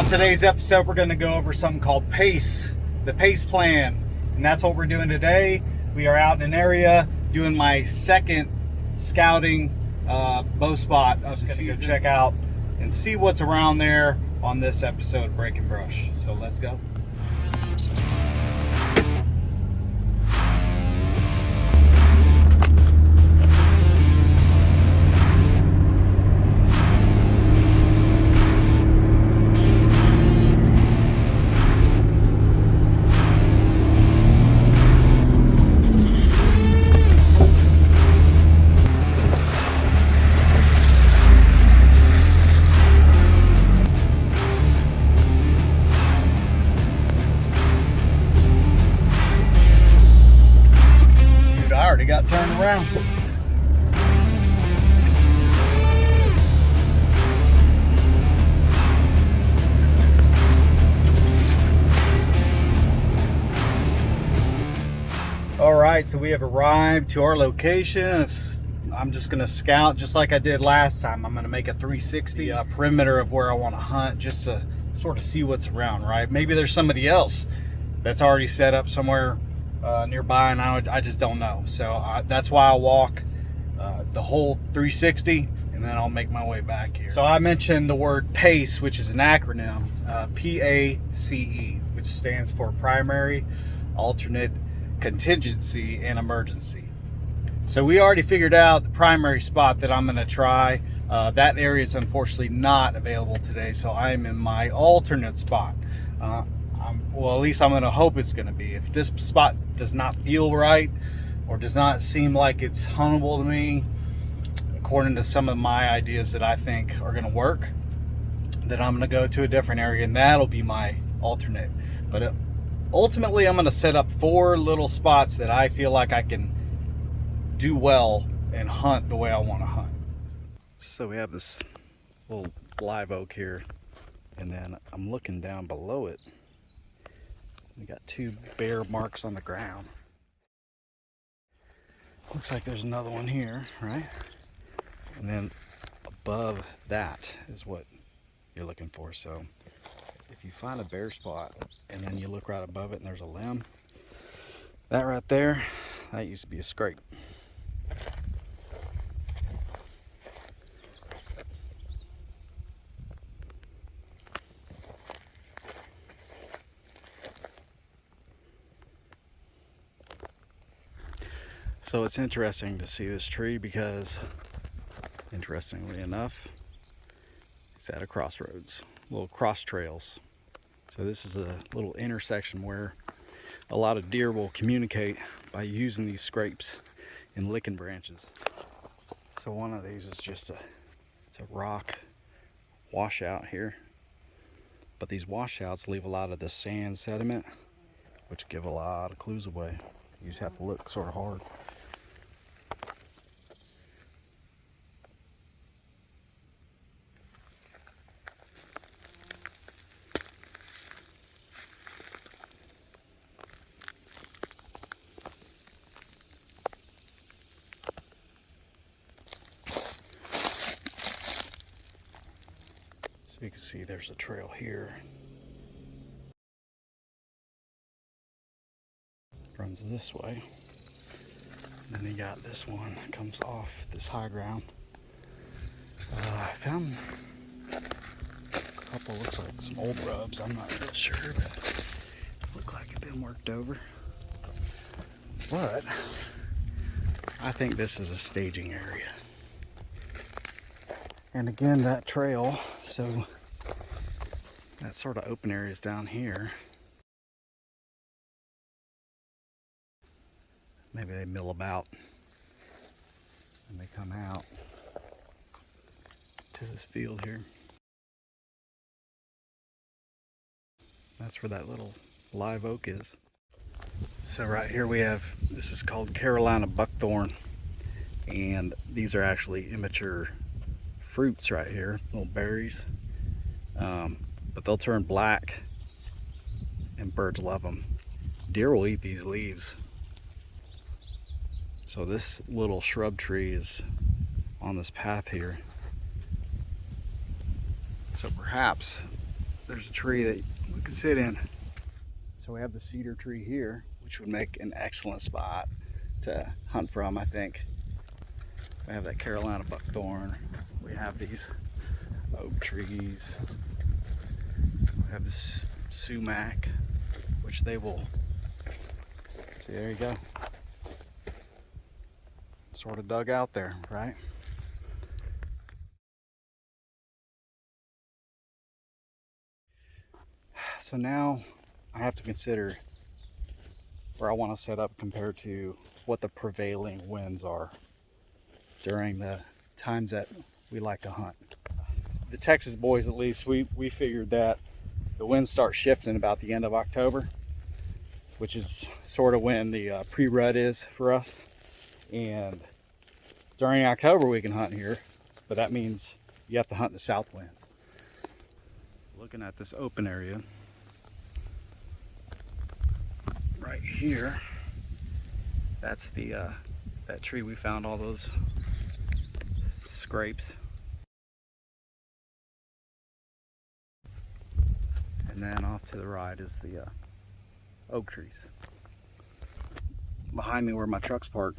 On today's episode, we're going to go over something called PACE, the PACE plan. And that's what we're doing today. We are out in an area doing my second scouting bow spot of the season. Go check out and see what's around there on this episode of Breaking Brush. So let's go. Got turned around. All right, so we have arrived to our location. I'm just gonna scout just like I did last time. I'm gonna make a 360 perimeter of where I want to hunt, just to sort of see what's around, right? Maybe there's somebody else that's already set up somewhere nearby, and I just don't know. So that's why I walk the whole 360, and then I'll make my way back here. So I mentioned the word PACE, which is an acronym, PACE, which stands for Primary, Alternate, Contingency, and Emergency. So we already figured out the primary spot that I'm going to try. That area is unfortunately not available today, so I'm in my alternate spot. Well, at least I'm going to hope it's going to be. If this spot does not feel right or does not seem like it's huntable to me, according to some of my ideas that I think are going to work, then I'm going to go to a different area, and that'll be my alternate. But ultimately, I'm going to set up 4 little spots that I feel like I can do well and hunt the way I want to hunt. So we have this little live oak here, and then I'm looking down below it. We got 2 bare marks on the ground. Looks like there's another one here, right? And then above that is what you're looking for. So if you find a bare spot and then you look right above it and there's a limb, that right there, that used to be a scrape. So it's interesting to see this tree because, interestingly enough, it's at a crossroads, little cross trails. So this is a little intersection where a lot of deer will communicate by using these scrapes and licking branches. So one of these is just it's a rock washout here. But these washouts leave a lot of the sand sediment, which give a lot of clues away. You just have to look sort of hard. So you can see there's a trail here. Runs this way. And then you got this one that comes off this high ground. I found a couple, looks like some old rubs. I'm not real sure, but look like it's been worked over. But I think this is a staging area. And again, that trail, so that sort of open area is down here. Maybe they mill about and they come out to this field here. That's where that little live oak is. So right here we have, this is called Carolina buckthorn, and these are actually immature fruits right here, little berries, but they'll turn black and birds love them. Deer will eat these leaves. So this little shrub tree is on this path here. So perhaps there's a tree that we could sit in. So we have the cedar tree here, which would make an excellent spot to hunt from, I think. We have that Carolina buckthorn. We have these oak trees. We have this sumac, which they will, see, there you go. Sort of dug out there, right? So now I have to consider where I want to set up compared to what the prevailing winds are during the times that we like to hunt. The Texas boys, at least, we figured that the winds start shifting about the end of October, which is sort of when the pre-rut is for us. And during October we can hunt here, but that means you have to hunt in the south winds. Looking at this open area right here, that's the that tree we found all those scrapes. And then off to the right is the oak trees. Behind me where my truck's parked,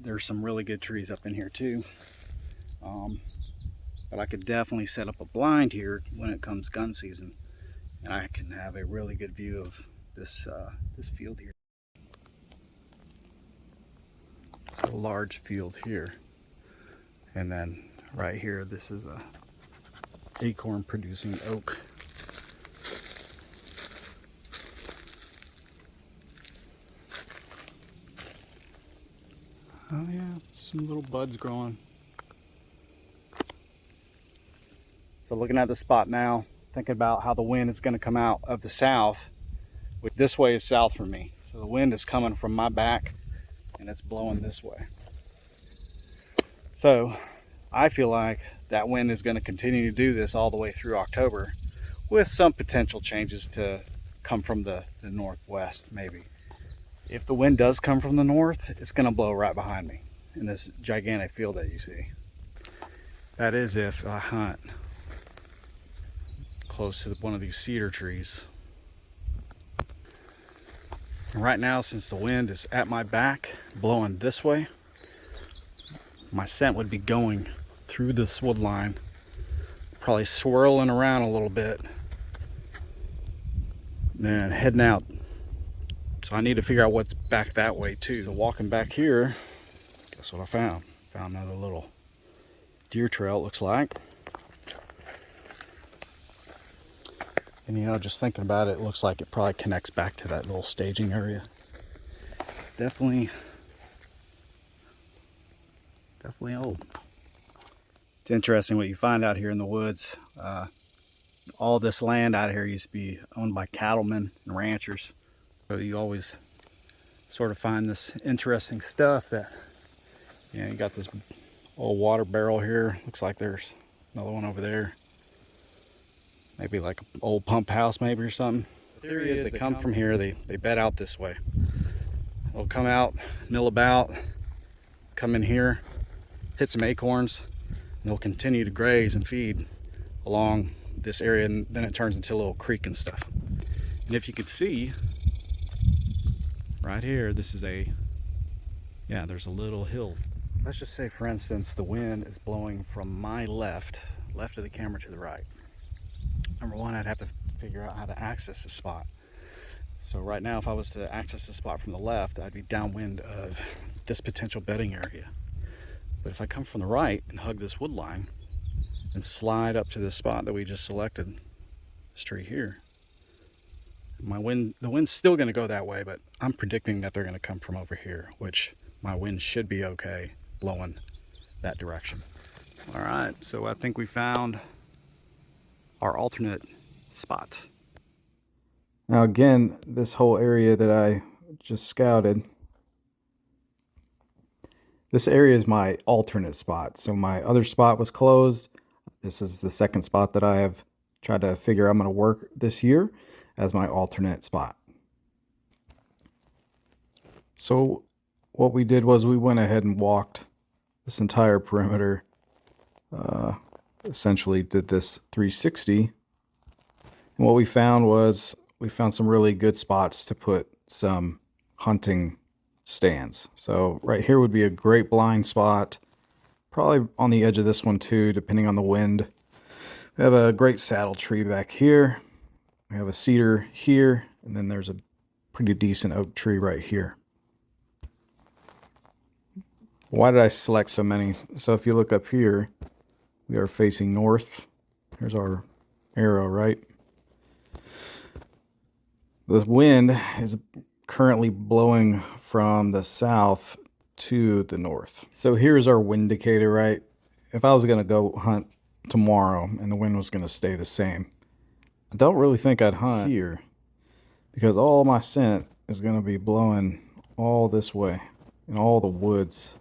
there's some really good trees up in here too. But I could definitely set up a blind here when it comes gun season, and I can have a really good view of this field here. So a large field here, and then right here, this is a acorn producing oak. Oh yeah, some little buds growing. So looking at the spot now, thinking about how the wind is going to come out of the south. This way is south for me. So the wind is coming from my back and it's blowing this way. So I feel like that wind is going to continue to do this all the way through October, with some potential changes to come from the northwest maybe. If the wind does come from the north, it's going to blow right behind me in this gigantic field that you see. That is if I hunt close to one of these cedar trees. And right now, since the wind is at my back, blowing this way, my scent would be going through this wood line, probably swirling around a little bit, and then heading out. So I need to figure out what's back that way too. So walking back here, guess what I found? Found another little deer trail, it looks like. And you know, just thinking about it, it looks like it probably connects back to that little staging area. Definitely old. It's interesting what you find out here in the woods. All this land out here used to be owned by cattlemen and ranchers. So you always sort of find this interesting stuff that, you know, you got this old water barrel here. Looks like there's another one over there. Maybe like an old pump house maybe or something. The theory is they come from here, they bed out this way. They'll come out, mill about, come in here, hit some acorns, and they'll continue to graze and feed along this area, and then it turns into a little creek and stuff. And if you could see, right here, this is there's a little hill. Let's just say, for instance, the wind is blowing from my left of the camera to the right. Number one, I'd have to figure out how to access the spot. So right now, if I was to access the spot from the left, I'd be downwind of this potential bedding area. But if I come from the right and hug this wood line and slide up to this spot that we just selected, this tree here, the wind's still going to go that way, but I'm predicting that they're going to come from over here, which my wind should be okay blowing that direction. All right, so I think we found our alternate spot. Now again, this whole area that I just scouted, this area is my alternate spot. So my other spot was closed. This is the second spot that I have tried to figure I'm going to work this year as my alternate spot. So what we did was we went ahead and walked this entire perimeter, essentially did this 360 What we found was we found some really good spots to put some hunting stands. So right here would be a great blind spot. Probably on the edge of this one too, depending on the wind. We have a great saddle tree back here. We have a cedar here, and then there's a pretty decent oak tree right here. Why did I select so many? So if you look up here, we are facing north. Here's our arrow, right? The wind is currently blowing from the south to the north. So here's our wind indicator, right? If I was going to go hunt tomorrow and the wind was going to stay the same, I don't really think I'd hunt here because all my scent is going to be blowing all this way in all the woods,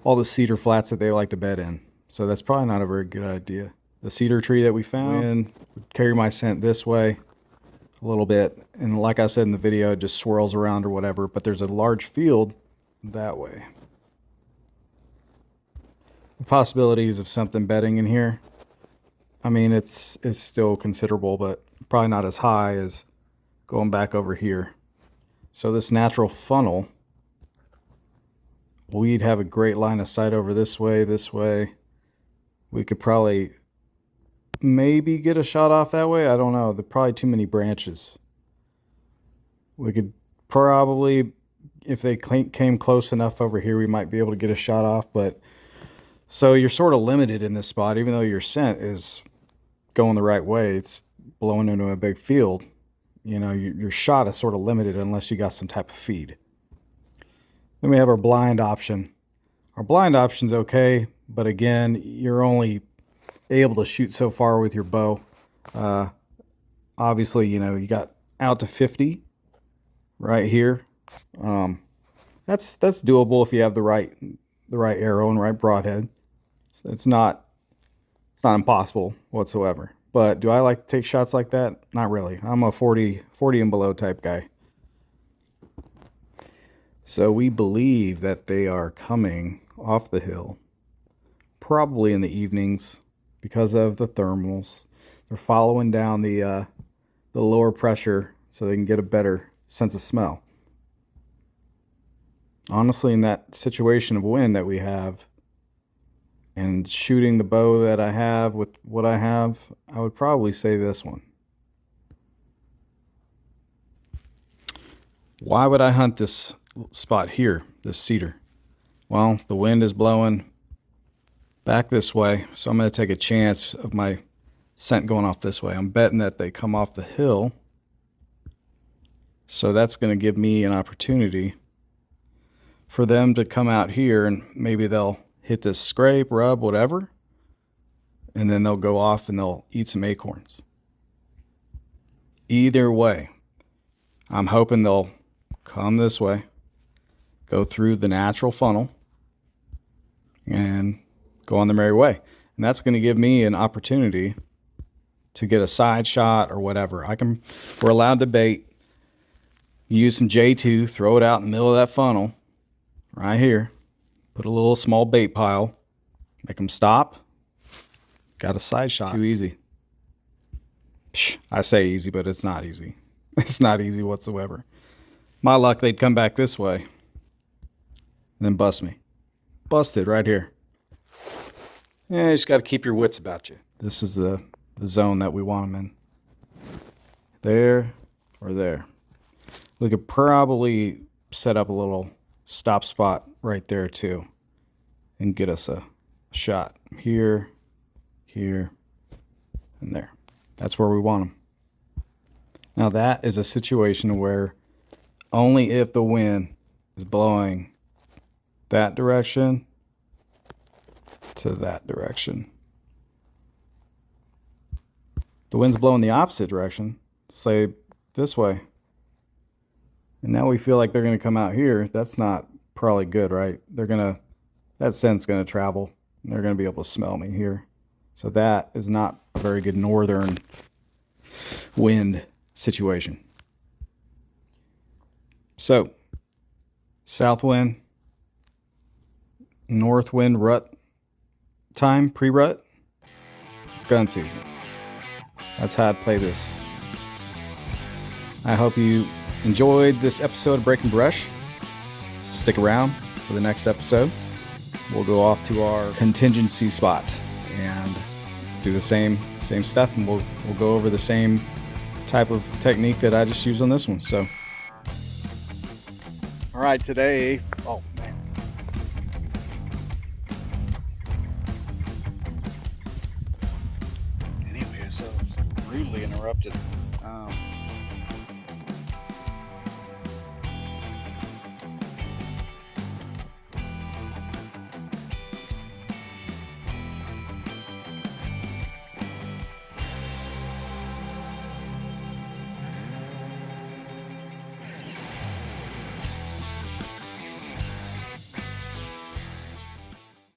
all the cedar flats that they like to bed in. So that's probably not a very good idea. The cedar tree that we found would carry my scent this way a little bit, and like I said in the video, it just swirls around or whatever, but there's a large field that way. The possibilities of something bedding in here, I mean, it's still considerable, but probably not as high as going back over here. So this natural funnel, we'd have a great line of sight over this way, this way. We could probably maybe get a shot off that way. I don't know. There's probably too many branches. We could probably, if they came close enough over here, we might be able to get a shot off. But so you're sort of limited in this spot, even though your scent is going the right way. It's blowing into a big field. You know, your shot is sort of limited unless you got some type of feed. Then we have our blind option. Our blind option's okay, but again, you're only able to shoot so far with your bow. Obviously, you know, you got out to 50 right here. That's doable if you have the right arrow and right broadhead. It's not impossible whatsoever. But do I like to take shots like that? Not really. I'm a 40 and below type guy. So we believe that they are coming off the hill, probably in the evenings, because of the thermals. They're following down the lower pressure so they can get a better sense of smell. Honestly, in that situation of wind that we have and shooting the bow that I have with what I have, I would probably say this one. Why would I hunt this spot here, this cedar? Well, the wind is blowing back this way, so I'm going to take a chance of my scent going off this way. I'm betting that they come off the hill, so that's going to give me an opportunity for them to come out here, and maybe they'll hit this scrape, rub, whatever, and then they'll go off and they'll eat some acorns. Either way, I'm hoping they'll come this way, go through the natural funnel, and go on their merry way. And that's going to give me an opportunity to get a side shot or whatever. We're allowed to bait, use some J2, throw it out in the middle of that funnel right here, put a little small bait pile, make them stop, got a side shot. Too easy. Psh, I say easy, but it's not easy. It's not easy whatsoever. My luck, they'd come back this way and then bust me. Busted right here. Yeah, you just got to keep your wits about you. This is the zone that we want them in. There or there. We could probably set up a little stop spot right there too and get us a shot here, here, and there. That's where we want them. Now that is a situation where only if the wind is blowing that direction to that direction. The wind's blowing the opposite direction, say this way, and now we feel like they're going to come out here. That's not probably good, right? That scent's going to travel, and they're going to be able to smell me here. So that is not a very good northern wind situation. So south wind, north wind, rut time, pre-rut, gun season. That's how I'd play this. I hope you enjoyed this episode of Breaking Brush. Stick around for the next episode. We'll go off to our contingency spot and do the same stuff, and we'll go over the same type of technique that I just used on this one. So, all right, today, oh man. Anyway, so rudely interrupted.